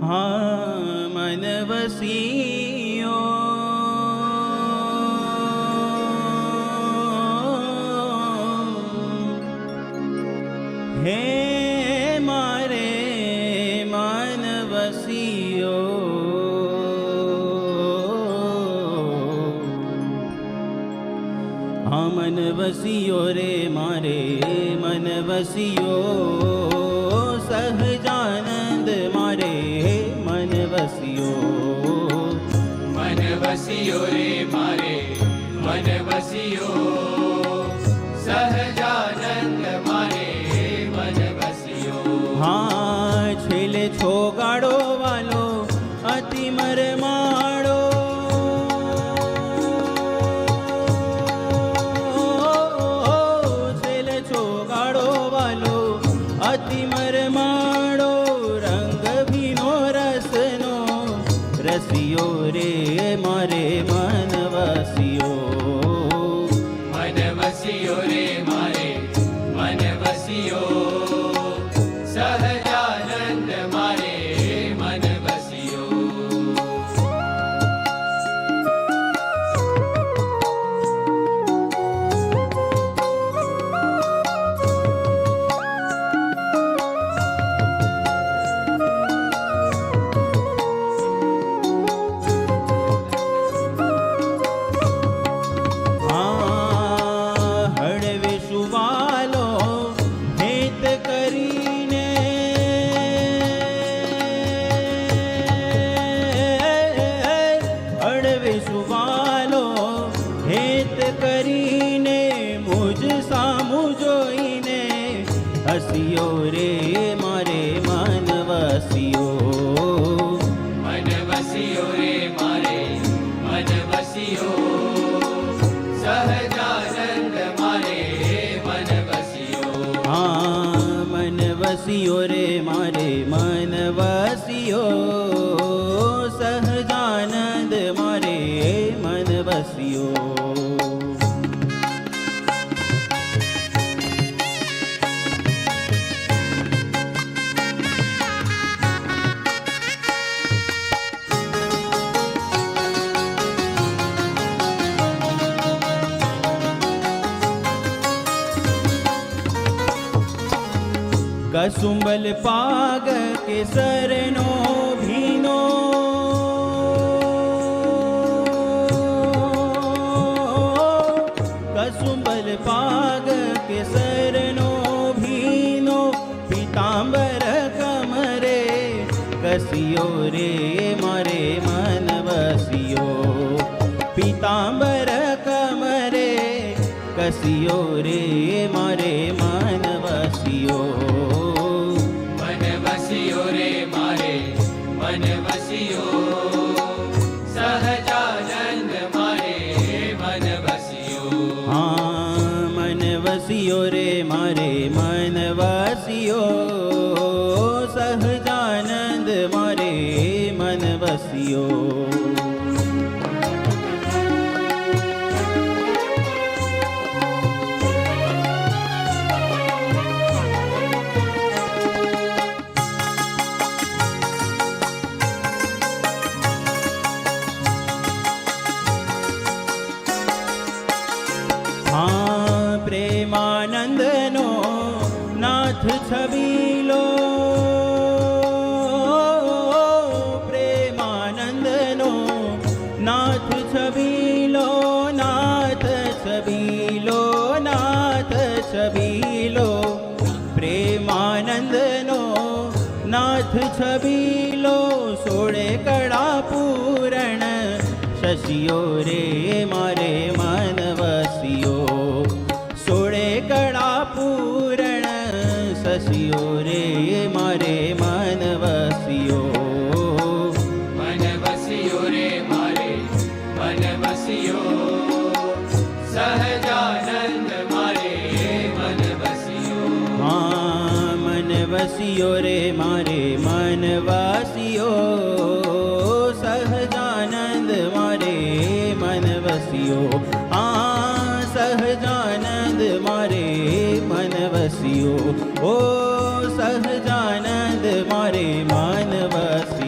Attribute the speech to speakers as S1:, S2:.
S1: हाँ मन वसियो हे मारे मन वसियो हाँ मन वसियो रे मारे मन वसियो सहजानंद मारे मन वसियो
S2: रे मारे मन वसियो सहजानंद मारे मन वसियो
S1: हाँ छेले छोगाड़ो वालो अति मरमाड़ो छेले छोगाड़ो वालो अति मरमाड़ो रंग भीनो रसनो रसियो रे मारे मन वसियो
S2: रे मारे मन वसियो सहजानंद मारे मन वसियो
S1: हसियो रे मारे मन वसियो
S2: रे मारे मन वसियो सहजानंद मारे मन वसियो
S1: हाँ मन वसियो रे मारे मन वसियो सहजानंद मारे मन वसियो कसुंबल पाग के सरनो भीनो कसुंबल पाग के सरनो भीनो पीतांबर कमरे कसियो रे मारे मन वसियो पीतांबर कमरे कसियो रे मारे मन वसियो
S2: रे मारे मन वसियो सहजानंद मारे मन वसियो
S1: हाँ मन वसियो रे मारे मन वसियो सहजानंद मारे मन वसियो हाँ प्रेमानंद नो नाथ छबीलो प्रेमानंद नो नाथ छबीलो नाथ छबीलो नाथ छबीलो प्रेमानंद नो नाथ छबीलो सोड़े कड़ा पूरण शशियो रे मारे मन वसियो सोड़े कड़ा पूरण शशियो रे मारे मन वसियो
S2: रे मारे मन वसियो सहजानंद मारे मन वसियो
S1: हाँ मन वसियो रे मारे मन वसियो सहजानंद मारे मन वसियो हाँ सहजानंद मारे मन वसियो ओ सहजानंद मारे मन वसियो